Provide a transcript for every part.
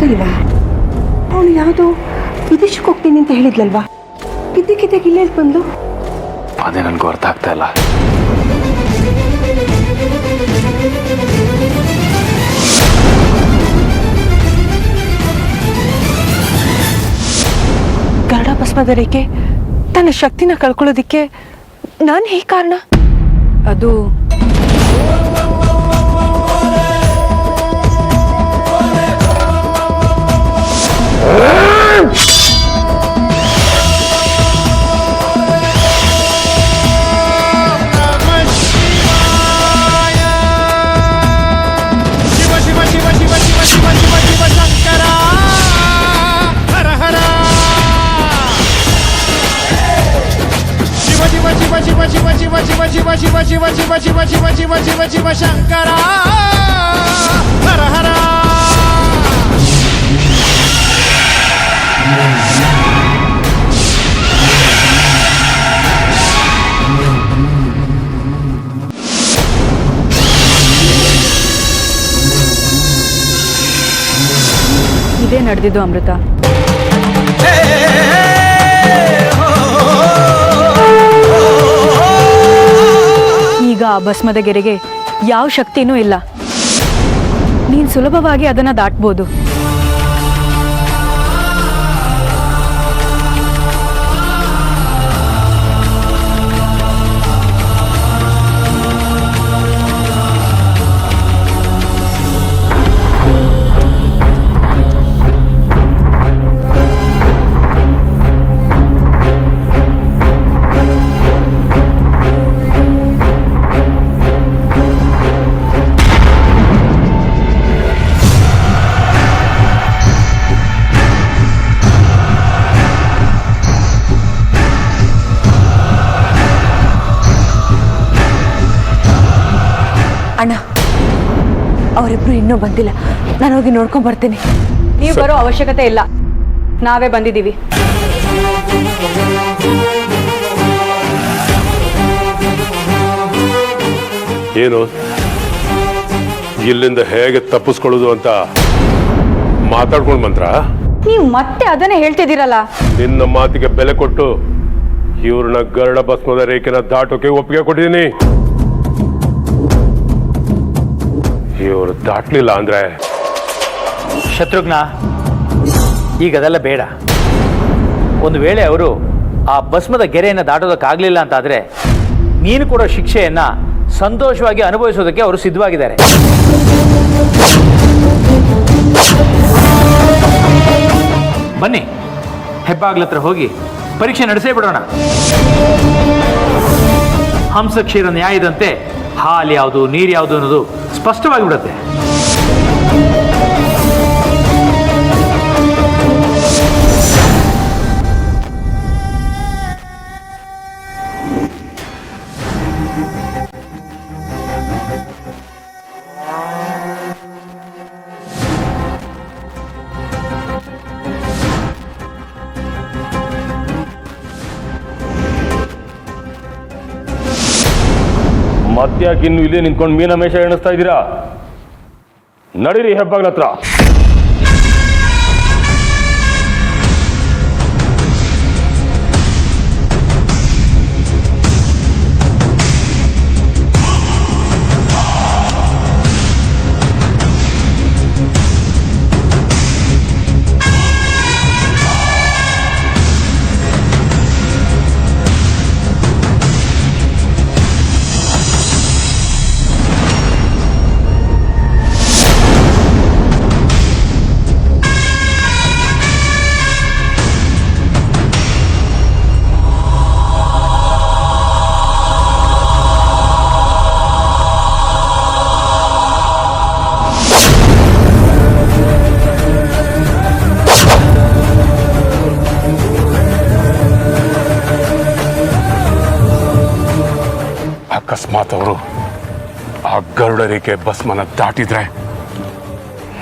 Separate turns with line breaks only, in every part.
ಗೊತ್ತಿಲ್ವಾ? ಅವಳು ಯಾವುದೋ ವಿದೇಶಕ್ಕೆ ಹೋಗ್ತೀನಿ ಅಂತ ಹೇಳಿದ್ಲಲ್ವಾ? ಇದ್ದಕ್ಕಿದ್ದಾಗ ಇಲ್ಲೇ ಬಂದು.
ಅದೇ ನನಗೂ ಅರ್ಥ ಆಗ್ತಾ ಇಲ್ಲ.
ಗರುಡ ಭಸ್ಮದ ರೇಖೆ ತನ್ನ ಶಕ್ತಿನ ಕಳ್ಕೊಳ್ಳೋದಿಕ್ಕೆ ನಾನು ಹೇಗೆ ಕಾರಣ?
ಅದು
ಶಿವ ಶಂಕರ ಹರ ಹರ.
ಇದೇ ನಡೆದಿದ್ದು ಅಮೃತ. ಈಗ ಆ ಭಸ್ಮದ ಗೆರೆಗೆ ಯಾವ ಶಕ್ತಿನೂ ಇಲ್ಲ. ನೀನು ಸುಲಭವಾಗಿ ಅದನ್ನು ದಾಟ್ಬೋದು.
ಅಣ್ಣ, ಅವರಿಬ್ರು ಇನ್ನೂ ಬಂದಿಲ್ಲ. ನಾನು ಹೋಗಿ ನೋಡ್ಕೊಂಡ್ ಬರ್ತೀನಿ.
ನೀವು ಬರೋ ಅವಶ್ಯಕತೆ ಇಲ್ಲ, ನಾವೇ ಬಂದಿದ್ದೀವಿ.
ಏನು ಇಲ್ಲಿಂದ ಹೇಗೆ ತಪ್ಪಿಸ್ಕೊಳ್ಳೋದು ಅಂತ ಮಾತಾಡ್ಕೊಂಡು ಬಂದ್ರ?
ನೀವು ಮತ್ತೆ ಅದನ್ನೇ ಹೇಳ್ತಿದ್ದೀರಲ್ಲ.
ನಿನ್ನ ಮಾತಿಗೆ ಬೆಲೆ ಕೊಟ್ಟು ಇವ್ರನ್ನ ಗರುಡ ಭಸ್ಮದ ರೇಖೆನ ದಾಟೋಕೆ ಒಪ್ಪಿಗೆ ಕೊಟ್ಟಿದ್ದೀನಿ. ಇವರು ದಾಟ್ಲಿಲ್ಲ ಅಂದ್ರೆ
ಶತ್ರುಘ್ನ, ಈಗ ಅದೆಲ್ಲ ಬೇಡ. ಒಂದು ವೇಳೆ ಅವರು ಆ ಭಸ್ಮದ ಗೆರೆಯನ್ನು ದಾಟೋದಕ್ಕಾಗಲಿಲ್ಲ ಅಂತಾದರೆ ನೀನು ಕೊಡೋ ಶಿಕ್ಷೆಯನ್ನು ಸಂತೋಷವಾಗಿ ಅನುಭವಿಸೋದಕ್ಕೆ ಅವರು ಸಿದ್ಧವಾಗಿದ್ದಾರೆ. ಬನ್ನಿ, ಹೆಬ್ಬಾಗ್ಲತ್ರ ಹೋಗಿ ಪರೀಕ್ಷೆ ನಡೆಸೇ ಬಿಡೋಣ. ಹಂಸ ಕ್ಷೀರ ನ್ಯಾಯದಂತೆ ಹಾಲು ಯಾವುದು ನೀರು ಯಾವುದು ಅನ್ನೋದು ಸ್ಪಷ್ಟವಾಗಿ ಬಿಡುತ್ತೆ.
ಮತ್ತ್ಯಾಕಿನ್ನು ಇಲ್ಲೇ ನಿಂತ್ಕೊಂಡು ಮೀನಮೇಷ ಎಣಿಸ್ತಾ ಇದ್ದೀರಾ? ನಡೀರಿ ಹೆಬ್ಬಾಗ್ಲ ಹತ್ರ. ಅಕಸ್ಮಾತ್ ಅವರು ಆ ಗರುಡ ರೇಖೆ ಭಸ್ಮನ ದಾಟಿದ್ರೆ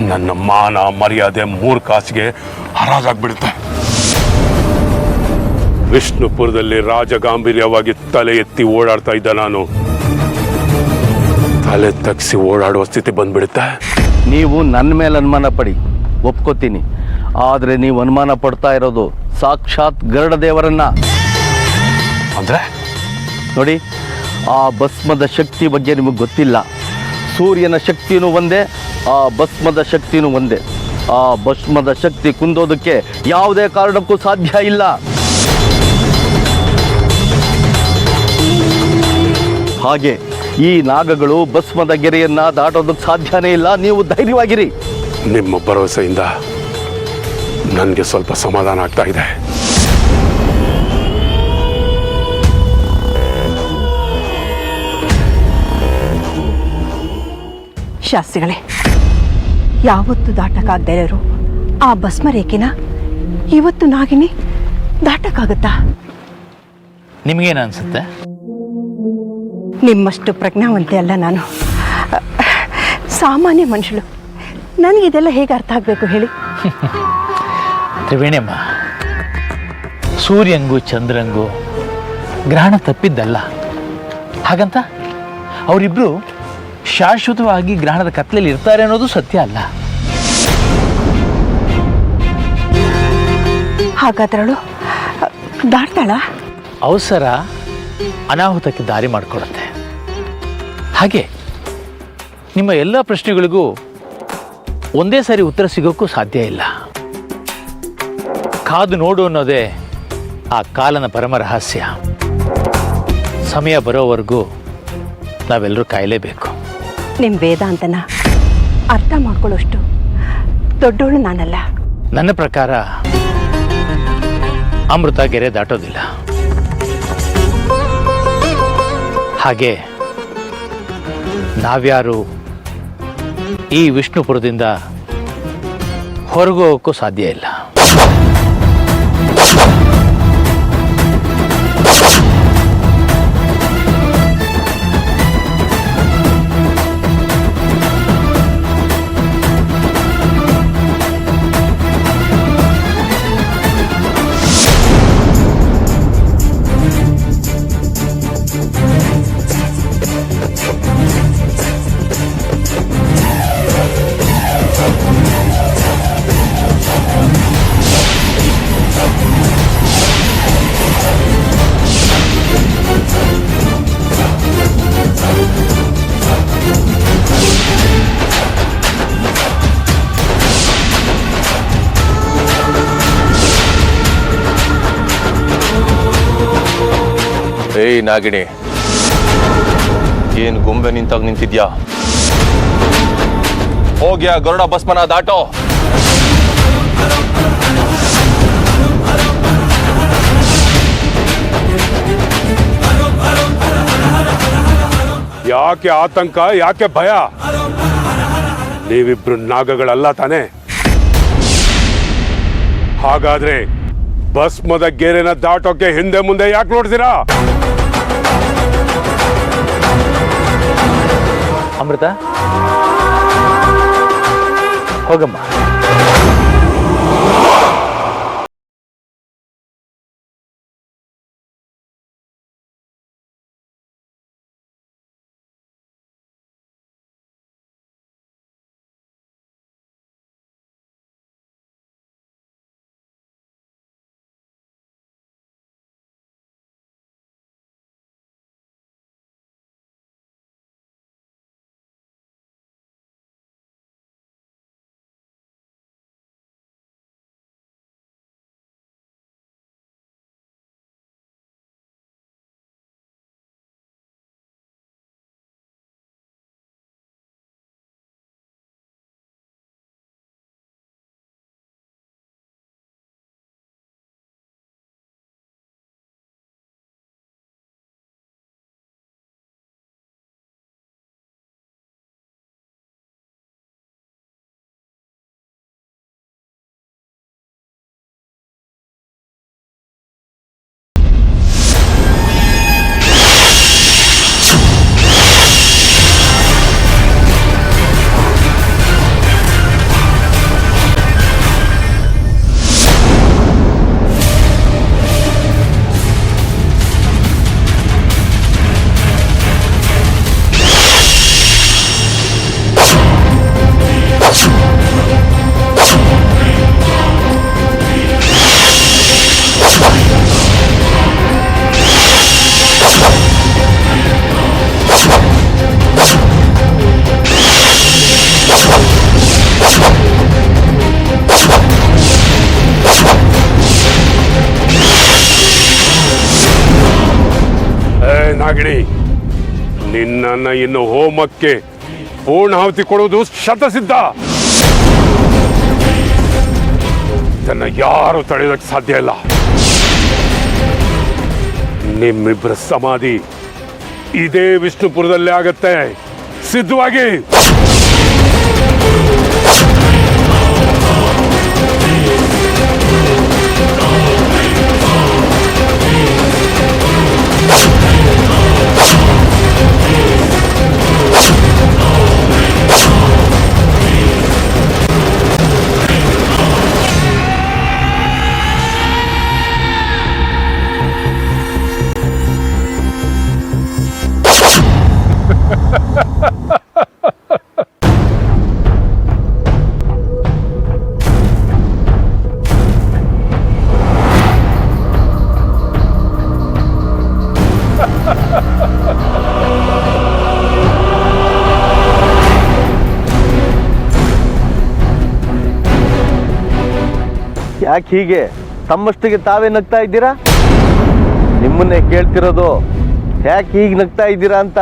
ನನ್ನ ಮಾನ ಮರ್ಯಾದೆ 3 ಕಾಸಿಗೆ ಹರಾಜಾಗ್ಬಿಡುತ್ತೆ. ವಿಷ್ಣುಪುರದಲ್ಲಿ ರಾಜಗಾಂಭೀರ್ಯವಾಗಿ ತಲೆ ಎತ್ತಿ ಓಡಾಡ್ತಾ ಇದ್ದ ನಾನು ತಲೆ ತಗ್ಸಿ ಓಡಾಡುವ ಸ್ಥಿತಿ ಬಂದ್ಬಿಡುತ್ತೆ.
ನೀವು ನನ್ನ ಮೇಲೆ ಅನುಮಾನ ಪಡಿ ಒಪ್ಕೋತೀನಿ. ಆದರೆ ನೀವು ಅನುಮಾನ ಪಡ್ತಾ ಇರೋದು ಸಾಕ್ಷಾತ್ ಗರುಡ ದೇವರನ್ನ.
ಅಂದ್ರೆ
ನೋಡಿ, ಆ ಭಸ್ಮದ ಶಕ್ತಿ ಬಗ್ಗೆ ನಿಮಗೆ ಗೊತ್ತಿಲ್ಲ. ಸೂರ್ಯನ ಶಕ್ತಿನೂ ಒಂದೇ, ಆ ಭಸ್ಮದ ಶಕ್ತಿನೂ ಒಂದೇ. ಆ ಭಸ್ಮದ ಶಕ್ತಿ ಕುಂದೋದಕ್ಕೆ ಯಾವುದೇ ಕಾರಣಕ್ಕೂ ಸಾಧ್ಯ ಇಲ್ಲ. ಹಾಗೆ ಈ ನಾಗಗಳು ಭಸ್ಮದ ಗೆರೆಯನ್ನ ದಾಟೋದಕ್ಕೆ ಸಾಧ್ಯನೇ ಇಲ್ಲ. ನೀವು ಧೈರ್ಯವಾಗಿರಿ.
ನಿಮ್ಮ ಭರವಸೆಯಿಂದ ನನಗೆ ಸ್ವಲ್ಪ ಸಮಾಧಾನ ಆಗ್ತಾ ಇದೆ.
ಶಾಸ್ತ್ರಿಗಳೇ, ಯಾವತ್ತು ದಾಟಕ್ಕಾಗದೇ ಇರೋರು ಆ ಭಸ್ಮ ರೇಖೆನ ಇವತ್ತು ನಾಗಿನಿ ದಾಟಕ್ಕಾಗತ್ತಾ?
ನಿಮಗೇನು ಅನಿಸುತ್ತೆ?
ನಿಮ್ಮಷ್ಟು ಪ್ರಜ್ಞಾವಂತೆ ಅಲ್ಲ ನಾನು. ಸಾಮಾನ್ಯ ಮನುಷ್ಯಳು. ನನಗಿದೆಲ್ಲ ಹೇಗೆ ಅರ್ಥ ಆಗಬೇಕು ಹೇಳಿ?
ತ್ರಿವೇಣಿಯಮ್ಮ, ಸೂರ್ಯಂಗೂ ಚಂದ್ರಂಗೂ ಗ್ರಹಣ ತಪ್ಪಿದ್ದಲ್ಲ. ಹಾಗಂತ ಅವರಿಬ್ಬರು ಶಾಶ್ವತವಾಗಿ ಗ್ರಹಣದ ಕತ್ತಲೆಯಲ್ಲಿ ಇರ್ತಾರೆ ಅನ್ನೋದು ಸತ್ಯ ಅಲ್ಲ.
ಹಾಗಾದ್ರಳು ದಾಟ್ತಾಳ?
ಅವಸರ ಅನಾಹುತಕ್ಕೆ ದಾರಿ ಮಾಡಿಕೊಡುತ್ತೆ. ಹಾಗೆ ನಿಮ್ಮ ಎಲ್ಲ ಪ್ರಶ್ನೆಗಳಿಗೂ ಒಂದೇ ಸಾರಿ ಉತ್ತರ ಸಿಗೋಕ್ಕೂ ಸಾಧ್ಯ ಇಲ್ಲ. ಕಾದು ನೋಡು ಅನ್ನೋದೇ ಆ ಕಾಲನ ಪರಮ ರಹಸ್ಯ. ಸಮಯ ಬರೋವರೆಗೂ ನಾವೆಲ್ಲರೂ ಕಾಯಲೇಬೇಕು.
ನಿಮ್ಮ ವೇದಾಂತನ ಅರ್ಥ ಮಾಡ್ಕೊಳ್ಳೋಷ್ಟು ದೊಡ್ಡೋಳು ನಾನಲ್ಲ.
ನನ್ನ ಪ್ರಕಾರ ಅಮೃತ ಗೆರೆ ದಾಟೋದಿಲ್ಲ. ಹಾಗೆ ನಾವ್ಯಾರು ಈ ವಿಷ್ಣುಪುರದಿಂದ ಹೊರಗೋಗೋಕ್ಕೂ ಸಾಧ್ಯ ಇಲ್ಲ.
ಏಯ್ ನಾಗಿಣಿ, ಏನು ಗೊಂಬೆ ನಿಂತಾಗ ನಿಂತಿದ್ಯಾ? ಹೋಗ್ಯಾ ಗರುಡ ಭಸ್ಮನ ದಾಟೋ.
ಯಾಕೆ ಆತಂಕ, ಯಾಕೆ ಭಯ? ನೀವಿಬ್ರು ನಾಗಗಳಲ್ಲ ತಾನೆ? ಹಾಗಾದ್ರೆ ಭಸ್ಮದ ಗೆರೆನ ದಾಟೋಕೆ ಹಿಂದೆ ಮುಂದೆ ಯಾಕೆ ನೋಡ್ತೀರಾ?
ಅಮೃತ, ಹೋಗಮ್ಮ.
ಮಂದಾಗಿಣಿ, ನಿನ್ನನ್ನು ಇನ್ನು ಹೋಮಕ್ಕೆ ಪೂರ್ಣಾಹುತಿ ಕೊಡುವುದು ಶತಸಿದ್ಧ. ಇದನ್ನ ಯಾರು ತಡೆಯೋದಕ್ಕೆ ಸಾಧ್ಯ ಇಲ್ಲ. ನಿಮ್ಮಿಬ್ಬರ ಸಮಾಧಿ ಇದೇ ವಿಷ್ಣುಪುರದಲ್ಲೇ ಆಗತ್ತೆ. ಸಿದ್ಧವಾಗಿ.
ಯಾಕೆ ಹೀಗೆ ತಮ್ಮಷ್ಟಿಗೆ ತಾವೇ ನಗ್ತಾ ಇದ್ದೀರಾ? ನಿಮ್ಮನ್ನೇ ಕೇಳ್ತಿರೋದು, ಯಾಕೆ ಹೀಗೆ ನಗ್ತಾ ಇದ್ದೀರಾ ಅಂತ.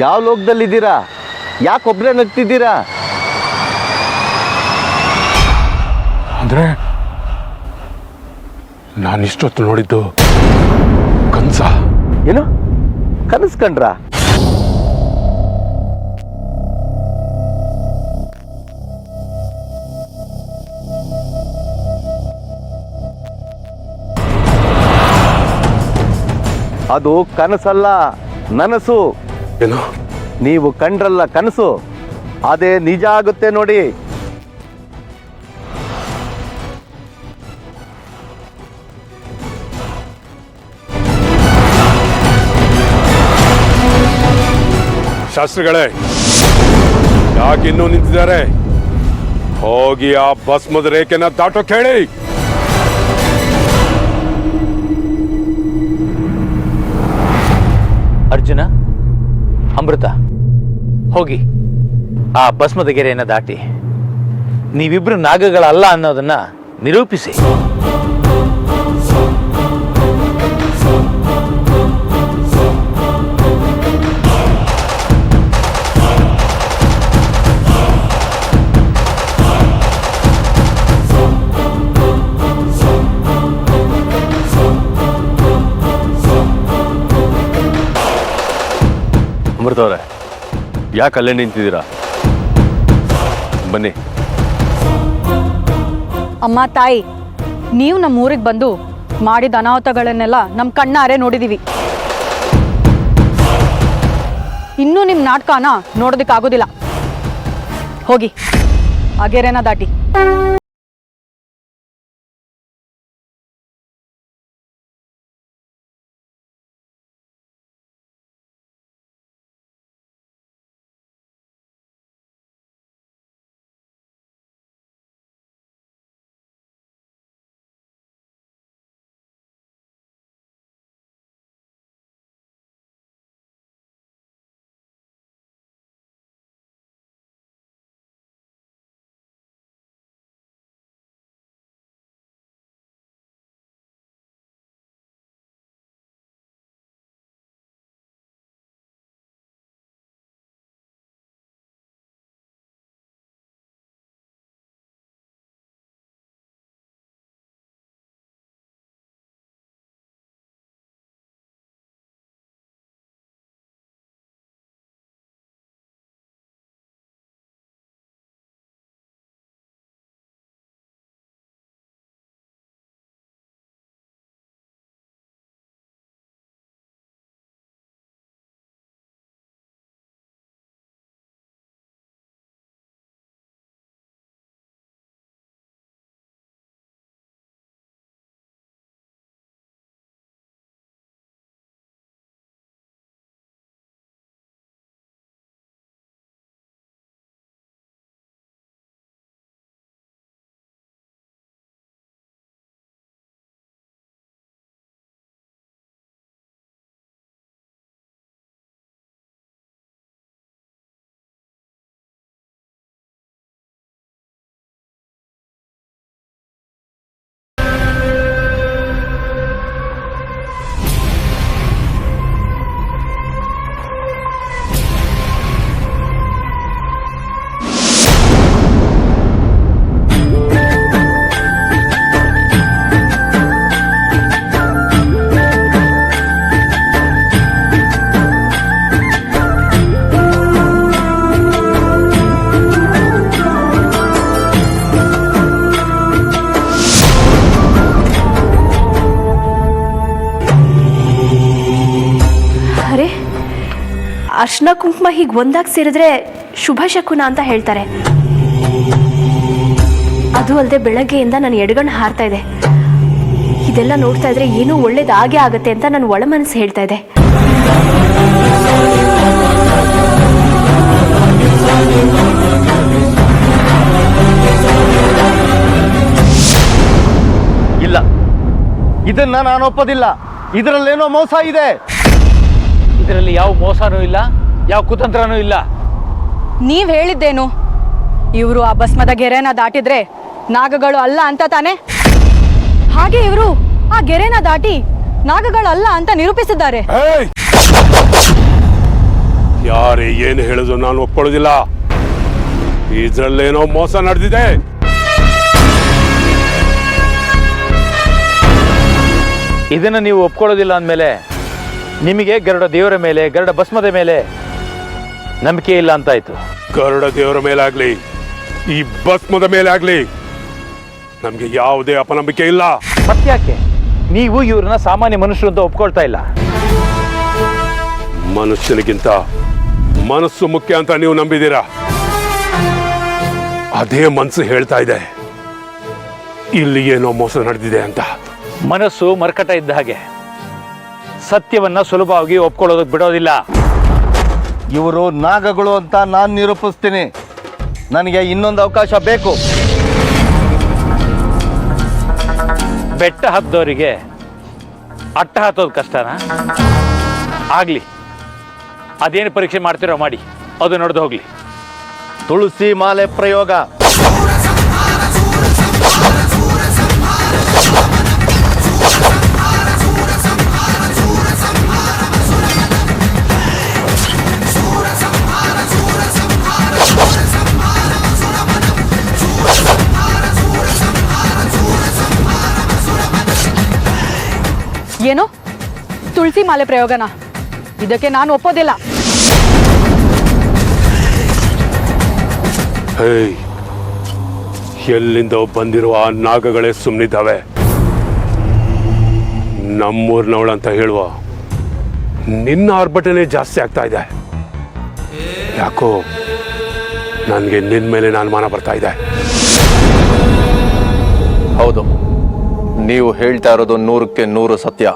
ಯಾವ ಲೋಕದಲ್ಲಿದ್ದೀರಾ? ಯಾಕೊಬ್ರೇ ನಗ್ತಿದ್ದೀರಾ?
ಅಂದ್ರೆ ನಾನಿಷ್ಟೊತ್ತು ನೋಡಿದ್ದು ಕನ್ಸ?
ಏನು ಕನಸು ಕಂಡ್ರಾ? ಅದು ಕನಸಲ್ಲ, ನನಸು.
ಏನು?
ನೀವು ಕಂಡ್ರಲ್ಲ ಕನಸು, ಅದೇ ನಿಜ ಆಗುತ್ತೆ ನೋಡಿ.
ಶಾಸ್ತ್ರಿಗಳೇ, ಯಾಕೆ ಇನ್ನೂ ನಿಂತಿದ್ದಾರೆ? ಹೋಗಿ ಆ ಭಸ್ಮದ ರೇಖೆನ ದಾಟೋಕ್ ಹೇಳಿ.
ಅರ್ಜುನ, ಅಮೃತ, ಹೋಗಿ ಆ ಭಸ್ಮದ ಗೆರೆಯನ್ನು ದಾಟಿ ನೀವಿಬ್ರು ನಾಗಗಳಲ್ಲ ಅನ್ನೋದನ್ನ ನಿರೂಪಿಸಿ.
ಅಮೃತವ್ರೆ, ಯಾಕೆ ಅಲ್ಲೇ ನಿಂತಿದ್ದೀರಾ? ಬನ್ನಿ.
ಅಮ್ಮ ತಾಯಿ, ನೀವು ನಮ್ಮ ಊರಿಗೆ ಬಂದು ಮಾಡಿದ ಅನಾಹುತಗಳನ್ನೆಲ್ಲ ನಮ್ಮ ಕಣ್ಣಾರೆ ನೋಡಿದೀವಿ. ಇನ್ನೂ ನಿಮ್ಮ ನಾಟಕನ ನೋಡೋದಕ್ಕಾಗೋದಿಲ್ಲ. ಹೋಗಿ ಆ ಗೆರೆನ ದಾಟಿ.
ಅರ್ಶಿನ ಕುಂಕುಮ ಹೀಗೆ ಒಂದಾಗಿ ಸೇರಿದ್ರೆ ಶುಭ ಶಕುನ ಅಂತ ಹೇಳ್ತಾರೆ. ಅದು ಅಲ್ಲದೆ ಬೆಳಗ್ಗೆಯಿಂದ ನನ್ನ ಎಡಗಣ್ಣು ಹಾರ್ತಾ ಇದೆ. ಇದೆಲ್ಲ ನೋಡ್ತಾ ಇದ್ರೆ ಏನೋ ಒಳ್ಳೇದಾಗೇ ಆಗತ್ತೆ ಅಂತ ನನ್ನ ಒಳ ಮನಸ್ಸು ಹೇಳ್ತಾ ಇದೆ.
ಇಲ್ಲ, ಇದನ್ನ ನಾನು ಒಪ್ಪೋದಿಲ್ಲ. ಇದರಲ್ಲೇನೋ ಮೋಸ ಇದೆ.
ಇದರಲ್ಲಿ ಯಾವ ಮೋಸನೂ ಇಲ್ಲ, ಯಾವ ಕುತಂತ್ರನೂ ಇಲ್ಲ.
ನೀವ್ ಹೇಳಿದ್ದೇನು? ಇವರು ಆ ಭಸ್ಮದ ಗೆರೆನ ದಾಟಿದ್ರೆ ನಾಗಗಳು ಅಲ್ಲ ಅಂತ ತಾನೆ? ಹಾಗೆ ಇವರು ಆ ಗೆರೆನ ದಾಟಿ ನಾಗಗಳು ಅಲ್ಲ ಅಂತ ನಿರೂಪಿಸಿದ್ದಾರೆ.
ಯಾರೇ ಏನು ಹೇಳಿದ್ರು ನಾನು ಒಪ್ಕೊಳ್ಳೋದಿಲ್ಲ. ಇದ್ರಲ್ಲೇನೋ ಮೋಸ ನಡೆದಿದೆ.
ಇದನ್ನ ನೀವು ಒಪ್ಕೊಳ್ಳೋದಿಲ್ಲ ಅಂದಮೇಲೆ ನಿಮಗೆ ಗರುಡ ದೇವರ ಮೇಲೆ, ಗರುಡ ಭಸ್ಮದ ಮೇಲೆ ನಂಬಿಕೆ ಇಲ್ಲ ಅಂತಾಯ್ತು.
ಗರುಡ ದೇವರ ಮೇಲಾಗ್ಲಿ, ಈ ಭಸ್ಮದ ಮೇಲೆ ಆಗ್ಲಿ ನಮ್ಗೆ ಯಾವುದೇ ಅಪನಂಬಿಕೆ ಇಲ್ಲ.
ಮತ್ತ್ಯಾಕೆ ನೀವು ಇವ್ರನ್ನ ಸಾಮಾನ್ಯ ಮನುಷ್ಯರು ಅಂತ ಒಪ್ಕೊಳ್ತಾ ಇಲ್ಲ?
ಮನುಷ್ಯನಿಗಿಂತ ಮನಸ್ಸು ಮುಖ್ಯ ಅಂತ ನೀವು ನಂಬಿದ್ದೀರಾ. ಅದೇ ಮನಸ್ಸು ಹೇಳ್ತಾ ಇದೆ ಇಲ್ಲಿ ಏನೋ ಮೋಸ ನಡೆದಿದೆ ಅಂತ.
ಮನಸ್ಸು ಮರ್ಕಟ ಇದ್ದ ಹಾಗೆ, ಸತ್ಯವನ್ನ ಸುಲಭವಾಗಿ ಒಪ್ಕೊಳ್ಳೋದಕ್ಕೆ ಬಿಡೋದಿಲ್ಲ.
ಇವರು ನಾಗಗಳು ಅಂತ ನಾನು ನಿರೂಪಿಸ್ತೀನಿ. ನನಗೆ ಇನ್ನೊಂದು ಅವಕಾಶ ಬೇಕು.
ಬೆಟ್ಟ ಹತ್ತದವರಿಗೆ ಅಟ್ಟ ಹತ್ತೋದು ಕಷ್ಟನಾ? ಆಗ್ಲಿ, ಅದೇನು ಪರೀಕ್ಷೆ ಮಾಡ್ತಿರೋ ಮಾಡಿ, ಅದು ನಡೆದು ಹೋಗ್ಲಿ.
ತುಳಸಿ ಮಾಲೆ ಪ್ರಯೋಗ.
ಏನು? ತುಳಸಿ ಮಾಲೆ ಪ್ರಯೋಗನ? ಇದಕ್ಕೆ ನಾನು ಒಪ್ಪೋದಿಲ್ಲ.
ಎಲ್ಲಿಂದ ಬಂದಿರುವ ಆ ನಾಗಗಳೇ ಸುಮ್ಮನಿದ್ದಾವೆ. ನಮ್ಮೂರ್ನವಳಂತ ಹೇಳುವ ನಿನ್ನ ಆರ್ಭಟನೆ ಜಾಸ್ತಿ ಆಗ್ತಾ ಇದೆ. ಯಾಕೋ ನನಗೆ ನಿನ್ನ ಮೇಲೆ ಅನುಮಾನ ಬರ್ತಾ ಇದೆ.
ಹೌದು, ನೀವು ಹೇಳ್ತಾ ಇರೋದು 100ಕ್ಕೆ 100 ಸತ್ಯ.